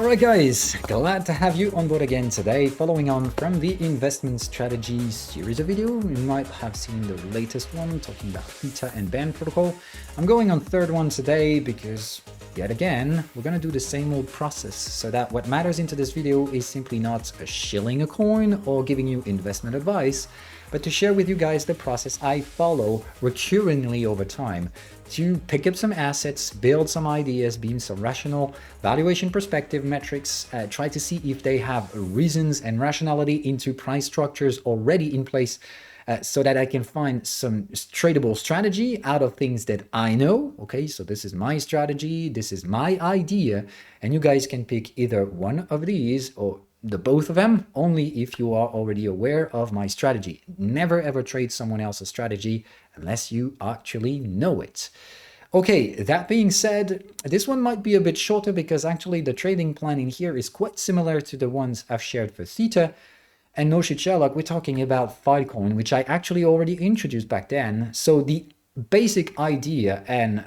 Alright guys, glad to have you on board again today. Following on from the investment strategy series of video, you might have seen the latest one talking about Theta and BUND protocol. I'm going on third one today because yet again, we're going to do the same old process, so that what matters into this video is simply not shilling a coin or giving you investment advice, but to share with you guys the process I follow recurringly over time to pick up some assets, build some ideas, beam some rational valuation perspective metrics, try to see if they have reasons and rationality into price structures already in place, so that I can find some tradable strategy out of things that I know. Okay, so this is my strategy, this is my idea, and you guys can pick either one of these or the both of them only if you are already aware of my strategy. Never ever trade someone else's strategy unless you actually know it. Okay, that being said, this one might be a bit shorter because actually the trading plan in here is quite similar to the ones I've shared for Theta. And no shit Sherlock, we're talking about FILECOIN, which I actually already introduced back then. So the basic idea and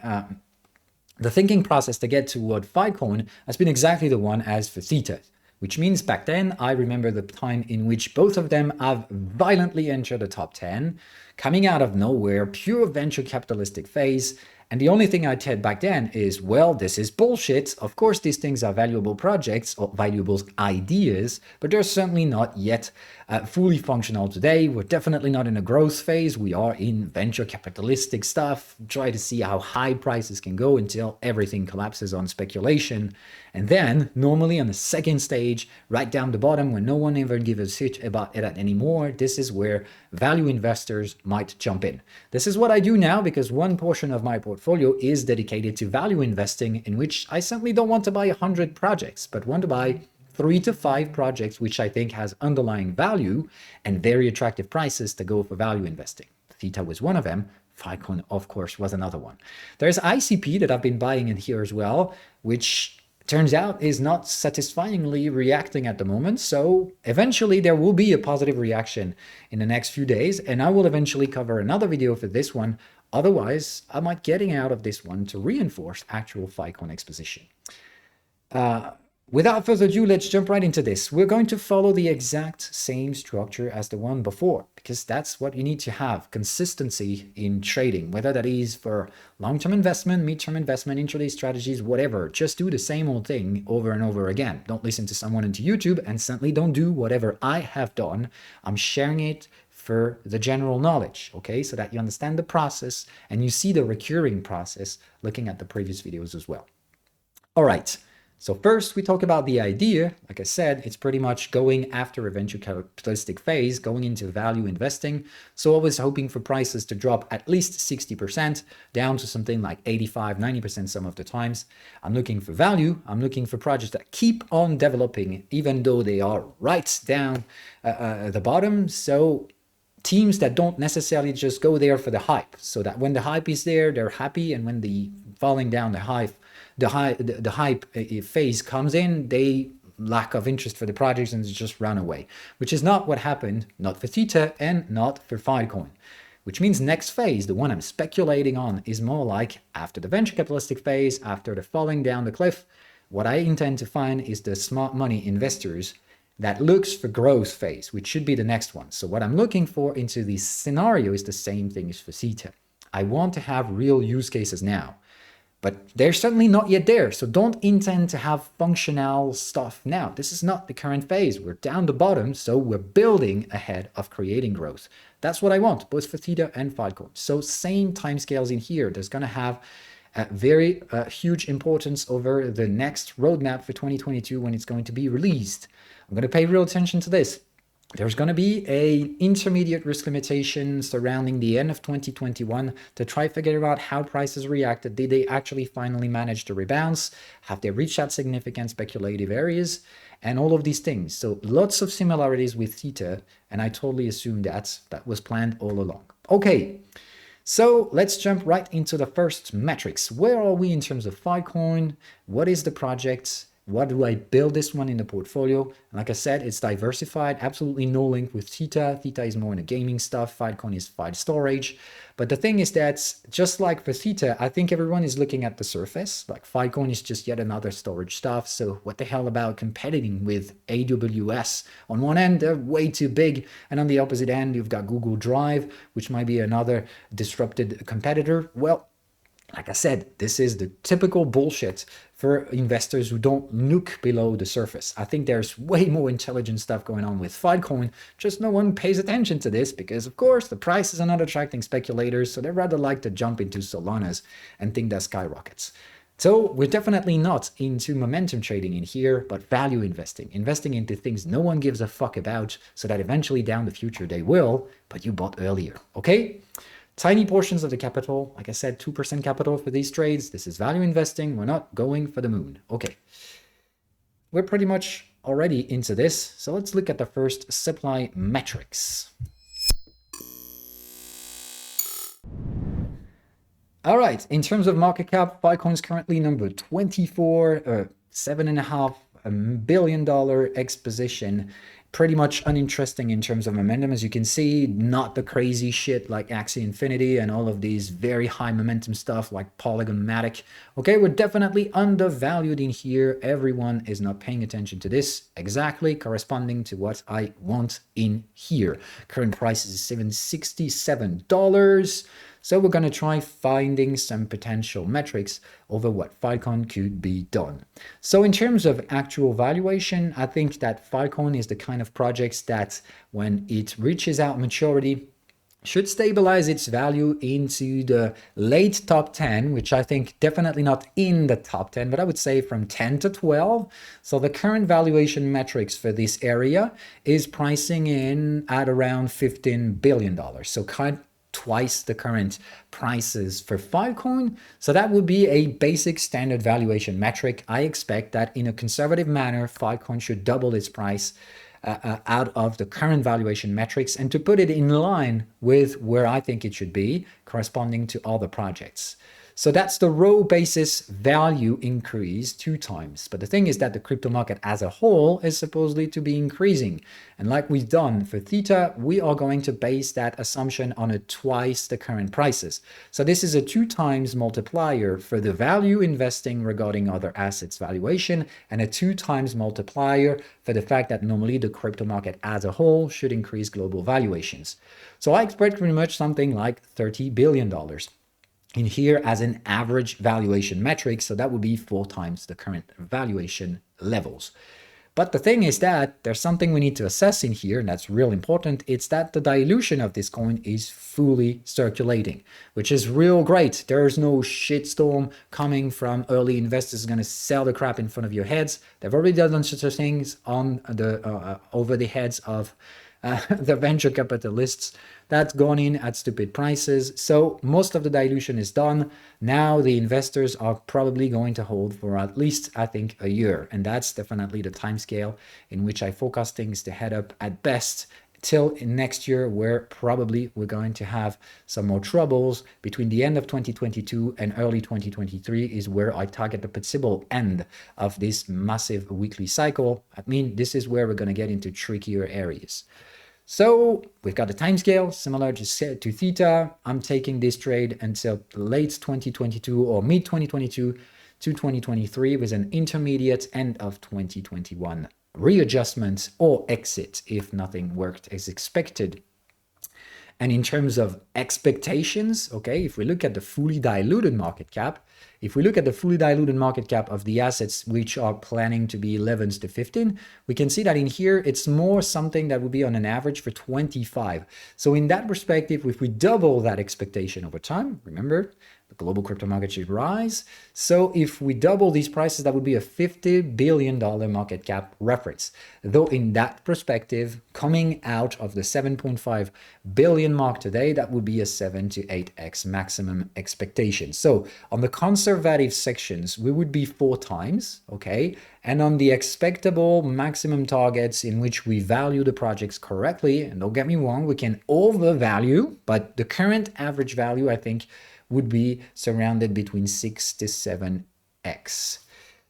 the thinking process to get toward FILECOIN has been exactly the one as for Theta. Which means back then, I remember the time in which both of them have violently entered the top 10, coming out of nowhere, pure venture capitalistic phase. And the only thing I said back then is, well, this is bullshit. Of course, these things are valuable projects or valuable ideas, but they're certainly not yet fully functional today. We're definitely not in a growth phase. We are in venture capitalistic stuff. Try to see how high prices can go until everything collapses on speculation. And then, normally on the second stage, right down the bottom, when no one ever gives a shit about it anymore, this is where value investors might jump in. This is what I do now because one portion of my portfolio is dedicated to value investing, in which I simply don't want to buy 100 projects, but want to buy 3 to 5 projects which I think has underlying value and very attractive prices to go for value investing. Theta was one of them. FILECOIN, of course, was another one. There's ICP that I've been buying in here as well, which turns out is not satisfyingly reacting at the moment. So eventually there will be a positive reaction in the next few days, and I will eventually cover another video for this one. Otherwise, I might getting out of this one to reinforce actual FILECOIN exposition. Without further ado, let's jump right into this. We're going to follow the exact same structure as the one before, because that's what you need to have, consistency in trading, whether that is for long-term investment, mid-term investment, intraday strategies, whatever. Just do the same old thing over and over again. Don't listen to someone into YouTube, and certainly don't do whatever I have done. I'm sharing it for the general knowledge, okay? So that you understand the process and you see the recurring process looking at the previous videos as well. All right. So first we talk about the idea. Like I said, it's pretty much going after a venture capitalistic phase, going into value investing. So always hoping for prices to drop at least 60% down to something like 85, 90% some of the times. I'm looking for value. I'm looking for projects that keep on developing, even though they are right down at the bottom. So teams that don't necessarily just go there for the hype, so that when the hype is there, they're happy, and when the falling down the hype phase comes in, they lack of interest for the projects and just run away, which is not what happened, not for Theta and not for FILECOIN. Which means next phase, the one I'm speculating on, is more like after the venture capitalistic phase, after the falling down the cliff. What I intend to find is the smart money investors that looks for growth phase, which should be the next one. So what I'm looking for into this scenario is the same thing as for Theta. I want to have real use cases now, but they're certainly not yet there. So don't intend to have functional stuff now. This is not the current phase. We're down the bottom, so we're building ahead of creating growth. That's what I want, both for Theta and FILECOIN. So same timescales in here. There's going to have a very huge importance over the next roadmap for 2022 when it's going to be released. I'm going to pay real attention to this. There's going to be an intermediate risk limitation surrounding the end of 2021 to try to figure out how prices reacted. Did they actually finally manage to rebounce? Have they reached out significant speculative areas? And all of these things. So lots of similarities with Theta, and I totally assume that was planned all along. Okay, so let's jump right into the first metrics. Where are we in terms of FILECOIN? What is the project? What do I build this one in the portfolio? And like I said, it's diversified, absolutely no link with Theta. Theta is more in the gaming stuff. FILECOIN is file storage. But the thing is that just like for Theta, I think everyone is looking at the surface. Like FILECOIN is just yet another storage stuff. So what the hell about competing with AWS? On one end, they're way too big. And on the opposite end, you've got Google Drive, which might be another disrupted competitor. Well, like I said, this is the typical bullshit for investors who don't look below the surface. I think there's way more intelligent stuff going on with FILECOIN, just no one pays attention to this because, of course, the prices are not attracting speculators, so they rather like to jump into Solanas and think that skyrockets. So we're definitely not into momentum trading in here, but value investing, investing into things no one gives a fuck about so that eventually down the future they will, but you bought earlier, okay? Tiny portions of the capital, like I said, 2% capital for these trades. This is value investing. We're not going for the moon. Okay. We're pretty much already into this. So let's look at the first supply metrics. All right. In terms of market cap, FILECOIN is currently number 24, $7.5 billion exposition. Pretty much uninteresting in terms of momentum, as you can see, not the crazy shit like Axie Infinity and all of these very high momentum stuff like Polygon Matic. Okay, we're definitely undervalued in here. Everyone is not paying attention to this exactly corresponding to what I want in here. Current price is $767. So we're going to try finding some potential metrics over what FILECOIN could be done. So in terms of actual valuation, I think that FILECOIN is the kind of projects that when it reaches out maturity, should stabilize its value into the late top 10, which I think definitely not in the top 10, but I would say from 10 to 12. So the current valuation metrics for this area is pricing in at around $15 billion. So twice the current prices for FILECOIN. So that would be a basic standard valuation metric. I expect that in a conservative manner, FILECOIN should double its price out of the current valuation metrics and to put it in line with where I think it should be, corresponding to all the projects. So that's the raw basis value increase 2 times. But the thing is that the crypto market as a whole is supposedly to be increasing. And like we've done for Theta, we are going to base that assumption on a twice the current prices. So this is a 2 times multiplier for the value investing regarding other assets valuation and a 2 times multiplier for the fact that normally the crypto market as a whole should increase global valuations. So I expect pretty much something like $30 billion. In here as an average valuation metric, so that would be 4 times the current valuation levels. But the thing is that there's something we need to assess in here, and that's real important. It's that the dilution of this coin is fully circulating, which is real great. There's no shitstorm coming from early investors going to sell the crap in front of your heads. They've already done such things on the over the heads of the venture capitalists that's gone in at stupid prices. So most of the dilution is done. Now the investors are probably going to hold for at least, I think, a year. And that's definitely the time scale in which I forecast things to head up at best till next year, where probably we're going to have some more troubles. Between the end of 2022 and early 2023 is where I target the possible end of this massive weekly cycle. I mean, this is where we're going to get into trickier areas. So we've got a time scale similar to Theta. I'm taking this trade until late 2022 or mid 2022 to 2023 with an intermediate end of 2021 readjustment or exit if nothing worked as expected. And in terms of expectations, okay, if we look at the fully diluted market cap, of the assets which are planning to be 11s to 15, we can see that in here, it's more something that would be on an average for 25. So in that perspective, if we double that expectation over time, remember, the global crypto market should rise. So if we double these prices, that would be a $50 billion market cap reference. Though in that perspective, coming out of the 7.5 billion mark today, that would be a 7 to 8x maximum expectation. So on the conservative sections, we would be 4 times, okay? And on the expectable maximum targets in which we value the projects correctly, and don't get me wrong, we can overvalue, but the current average value, I think, would be surrounded between 6 to 7x.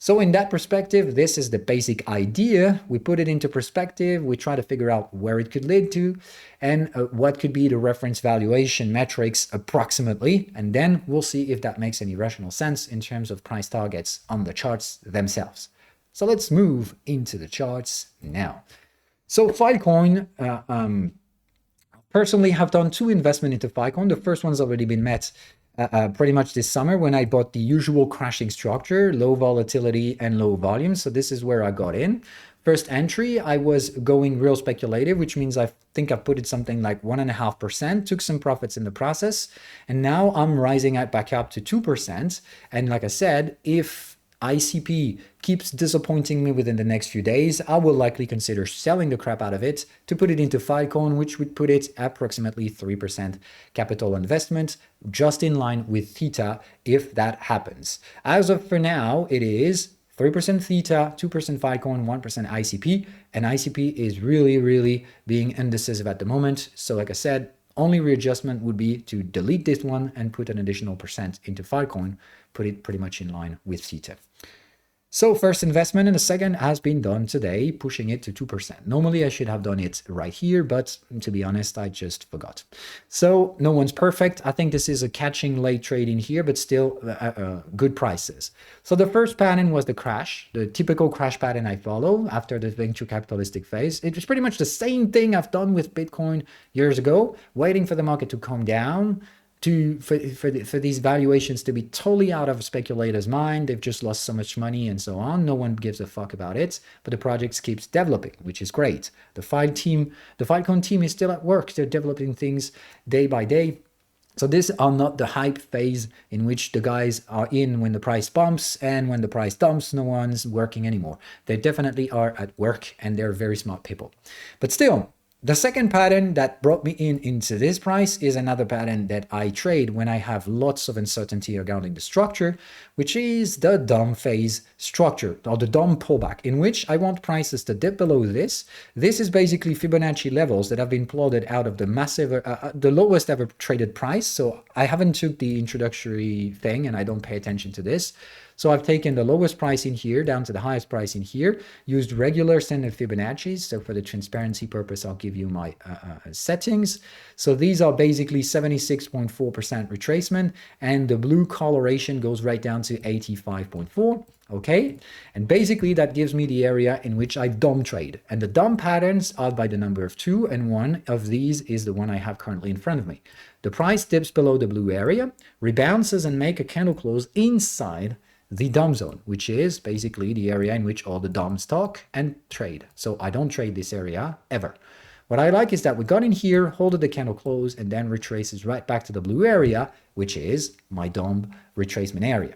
So in that perspective, this is the basic idea. We put it into perspective. We try to figure out where it could lead to and what could be the reference valuation metrics approximately. And then we'll see if that makes any rational sense in terms of price targets on the charts themselves. So let's move into the charts now. So FILECOIN, personally have done 2 investments into FILECOIN. The first one's already been met pretty much this summer when I bought the usual crashing structure, low volatility and low volume. So this is where I got in. First entry, I was going real speculative, which means I think I put it something like 1.5%, took some profits in the process, and now I'm rising it back up to 2%. And like I said, if ICP keeps disappointing me within the next few days, I will likely consider selling the crap out of it to put it into FILECOIN, which would put it approximately 3% capital investment, just in line with Theta if that happens. As of for now, it is 3% Theta, 2% FILECOIN, 1% ICP, and ICP is really being indecisive at the moment. So like I said, only readjustment would be to delete this one and put an additional % into FILECOIN, put it pretty much in line with Theta. So first investment and the second has been done today, pushing it to 2%. Normally I should have done it right here, but to be honest, I just forgot. So no one's perfect. I think this is a catching late trade in here, but still good prices. So the first pattern was the crash, the typical crash pattern I follow after the venture capitalistic phase. It was pretty much the same thing I've done with Bitcoin years ago, waiting for the market to calm down, for these valuations to be totally out of a speculator's mind. They've just lost so much money and so on. No one gives a fuck about it, but the project keeps developing, which is great. The FILECOIN team is still at work. They're developing things day by day. So these are not the hype phase in which the guys are in when the price bumps, and when the price dumps, no one's working anymore. They definitely are at work, and they're very smart people. But still, the second pattern that brought me into this price is another pattern that I trade when I have lots of uncertainty regarding the structure, which is the DOM phase structure, or the DOM pullback, in which I want prices to dip below this. This is basically Fibonacci levels that have been plotted out of the massive, the lowest ever traded price. So I haven't took the introductory thing, and I don't pay attention to this. So I've taken the lowest price in here down to the highest price in here, used regular standard Fibonacci's. So for the transparency purpose, I'll give you my settings. So these are basically 76.4% retracement, and the blue coloration goes right down to 85.4. Okay, and basically that gives me the area in which I DOM trade, and the DOM patterns are by the number of 2, and one of these is the one I have currently in front of me. The price dips below the blue area, rebounces and make a candle close inside the DOM zone, which is basically the area in which all the DOMs talk and trade. So I don't trade this area ever. What I like is that we got in here, hold the candle close, and then retraces right back to the blue area, which is my DOM retracement area.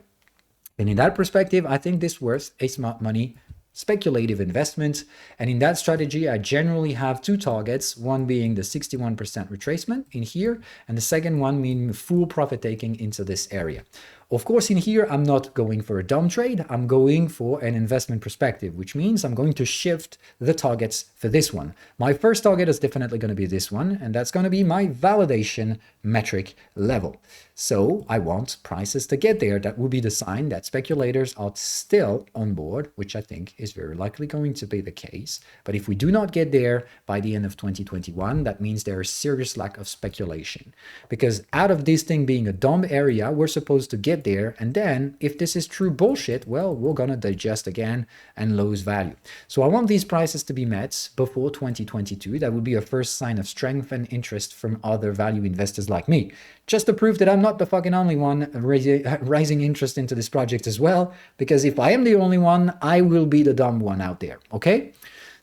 And in that perspective, I think this worth a smart money speculative investment. And in that strategy, I generally have 2 targets, one being the 61% retracement in here, and the second one meaning full profit taking into this area. Of course, in here, I'm not going for a DOM trade. I'm going for an investment perspective, which means I'm going to shift the targets for this one. My first target is definitely going to be this one, and that's going to be my validation metric level. So I want prices to get there. That will be the sign that speculators are still on board, which I think is very likely going to be the case. But if we do not get there by the end of 2021, that means there is serious lack of speculation. Because out of this thing being a DOM area, we're supposed to get there, and then if this is true bullshit, well, we're gonna digest again and lose value. So I want these prices to be met before 2022. That would be a first sign of strength and interest from other value investors like me, just to prove that I'm not the fucking only one raising interest into this project as well, because if I am the only one, I will be the dumb one out there. Okay,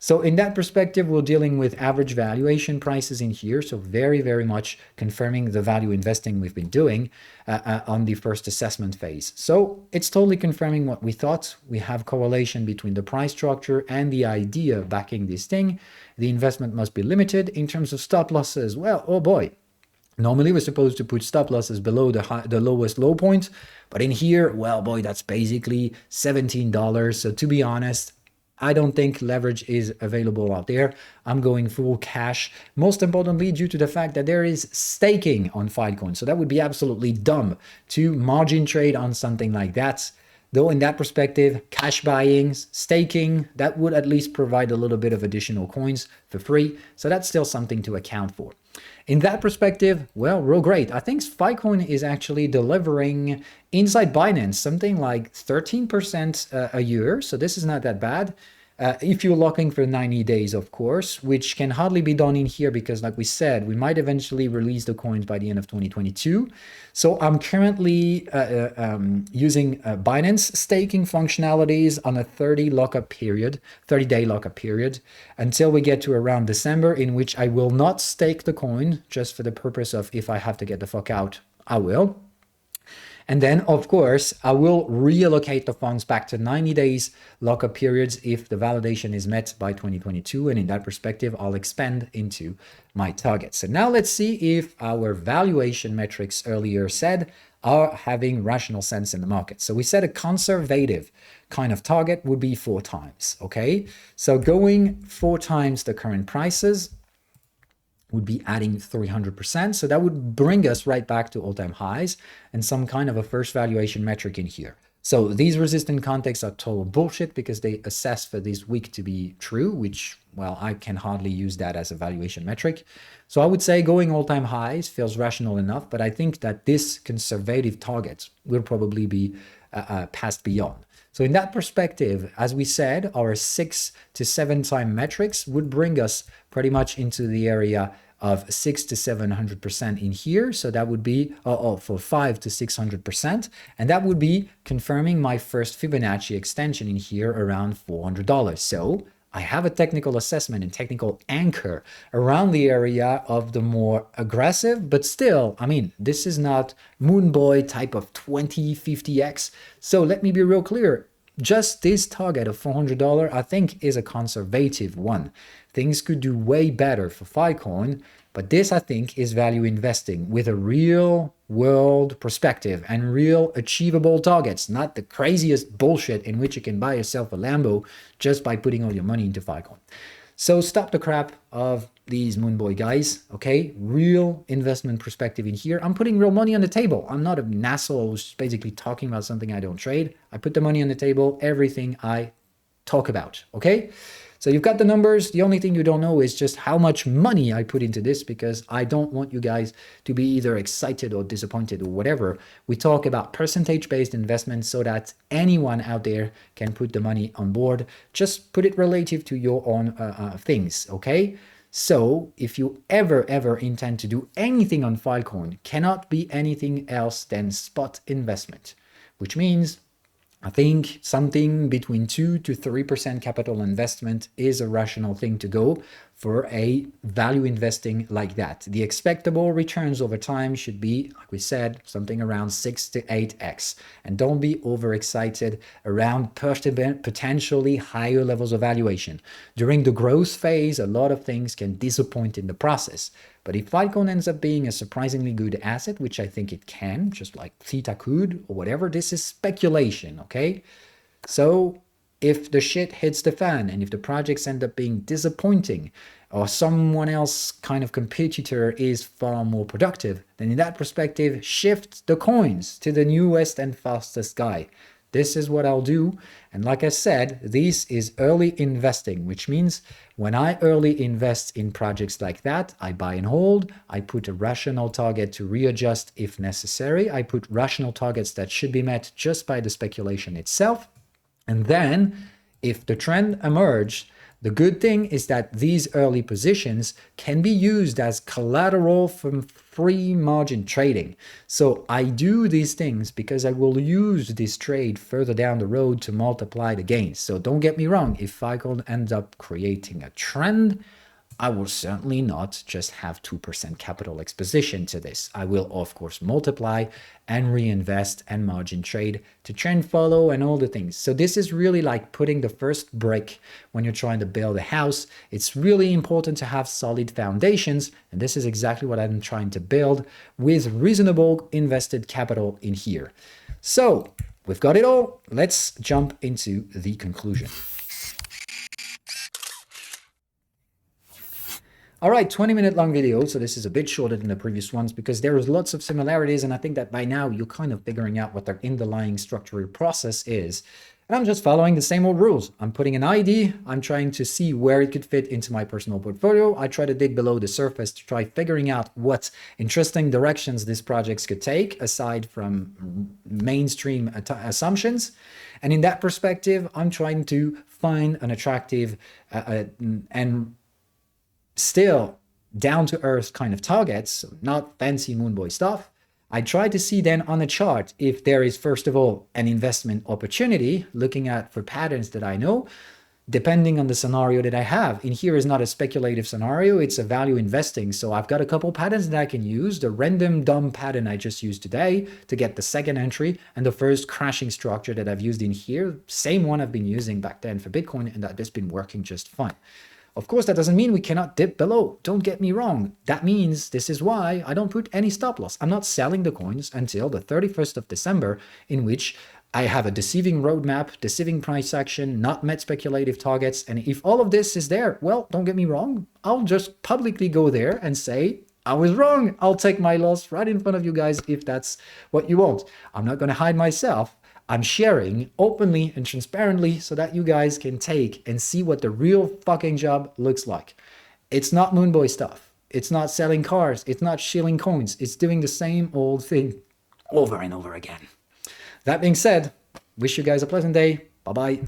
so in that perspective, we're dealing with average valuation prices in here. So very much confirming the value investing we've been doing on the first assessment phase. So it's totally confirming what we thought. We have correlation between the price structure and the idea backing this thing. The investment must be limited. In terms of stop losses, well, oh boy. Normally, we're supposed to put stop losses below the lowest low point. But in here, well, boy, that's basically $17. So to be honest, I don't think leverage is available out there. I'm going full cash, most importantly due to the fact that there is staking on FILECOIN. So that would be absolutely dumb to margin trade on something like that. Though in that perspective, cash buyings, staking, that would at least provide a little bit of additional coins for free. So that's still something to account for. In that perspective, well, real great. I think FILECOIN is actually delivering inside Binance something like 13% a year. So this is not that bad. If you're locking for 90 days, of course, which can hardly be done in here because, like we said, we might eventually release the coins by the end of 2022. So I'm currently using Binance staking functionalities on a 30-day lockup period, until we get to around December, in which I will not stake the coin just for the purpose of if I have to get the fuck out, I will. And then, of course, I will reallocate the funds back to 90 days lockup periods if the validation is met by 2022. And in that perspective, I'll expand into my targets. So now let's see if our valuation metrics earlier said are having rational sense in the market. So we said a conservative kind of target would be 4 times, okay? So going 4 times the current prices would be adding 300%. So that would bring us right back to all-time highs and some kind of a first valuation metric in here. So these resistant contexts are total bullshit because they assess for this week to be true, which, well, I can hardly use that as a valuation metric. So I would say going all-time highs feels rational enough, but I think that this conservative target will probably be passed beyond. So in that perspective, as we said, our 6 to 7 time metrics would bring us pretty much into the area of 600 to 700% in here. So that would be for 500 to 600%. And that would be confirming my first Fibonacci extension in here around $400. So I have a technical assessment and technical anchor around the area of the more aggressive, but still, I mean, this is not Moonboy type of 20, 50x. So let me be real clear. Just this target of $400, I think, is a conservative one. Things could do way better for FILECOIN, but this, I think, is value investing with a real world perspective and real achievable targets, not the craziest bullshit in which you can buy yourself a Lambo just by putting all your money into FILECOIN. So stop the crap of these Moonboy guys, okay? Real investment perspective in here. I'm putting real money on the table. I'm not an asshole who's basically talking about something I don't trade. I put the money on the table, everything I talk about, okay? So you've got the numbers. The only thing you don't know is just how much money I put into this, because I don't want you guys to be either excited or disappointed or whatever. We talk about percentage-based investments so that anyone out there can put the money on board. Just put it relative to your own things, okay? So if you ever intend to do anything on FILECOIN, cannot be anything else than spot investment, which means I think something between 2 to 3% capital investment is a rational thing to go for a value investing like that. The expectable returns over time should be, like we said, something around 6 to 8x. And don't be overexcited around potentially higher levels of valuation. During the growth phase, a lot of things can disappoint in the process. But if FILECOIN ends up being a surprisingly good asset, which I think it can, just like Theta could or whatever, this is speculation, okay? So if the shit hits the fan and if the projects end up being disappointing or someone else kind of competitor is far more productive, then in that perspective, shift the coins to the newest and fastest guy. This is what I'll do. And like I said, this is early investing, which means when I early invest in projects like that, I buy and hold, I put a rational target to readjust if necessary, I put rational targets that should be met just by the speculation itself. And then if the trend emerged, the good thing is that these early positions can be used as collateral from free margin trading. So I do these things because I will use this trade further down the road to multiply the gains. So don't get me wrong, if FILECOIN ends up creating a trend, I will certainly not just have 2% capital exposition to this. I will, of course, multiply and reinvest and margin trade to trend follow and all the things. So this is really like putting the first brick when you're trying to build a house. It's really important to have solid foundations, and this is exactly what I'm trying to build with reasonable invested capital in here. So we've got it all. Let's jump into the conclusion. All right, 20-minute long video. So this is a bit shorter than the previous ones because there is lots of similarities. And I think that by now you're kind of figuring out what their underlying structural process is. And I'm just following the same old rules. I'm putting an ID. I'm trying to see where it could fit into my personal portfolio. I try to dig below the surface to try figuring out what interesting directions these projects could take aside from mainstream assumptions. And in that perspective, I'm trying to find an attractive and still down-to-earth kind of targets, not fancy moonboy stuff. I try to see then on a chart if there is, first of all, an investment opportunity, looking at for patterns that I know, depending on the scenario that I have. In here is not a speculative scenario, it's a value investing. So I've got a couple patterns that I can use. The random dumb pattern I just used today to get the second entry, and the first crashing structure that I've used in here, same one I've been using back then for Bitcoin, and that has been working just fine. Of course, that doesn't mean we cannot dip below. Don't get me wrong. That means this is why I don't put any stop loss. I'm not selling the coins until the 31st of December, in which I have a deceiving roadmap, deceiving price action, not met speculative targets. And if all of this is there, well, don't get me wrong. I'll just publicly go there and say, I was wrong. I'll take my loss right in front of you guys if that's what you want. I'm not going to hide myself. I'm sharing openly and transparently so that you guys can take and see what the real fucking job looks like. It's not moonboy stuff. It's not selling cars. It's not shilling coins. It's doing the same old thing over and over again. That being said, wish you guys a pleasant day. Bye-bye.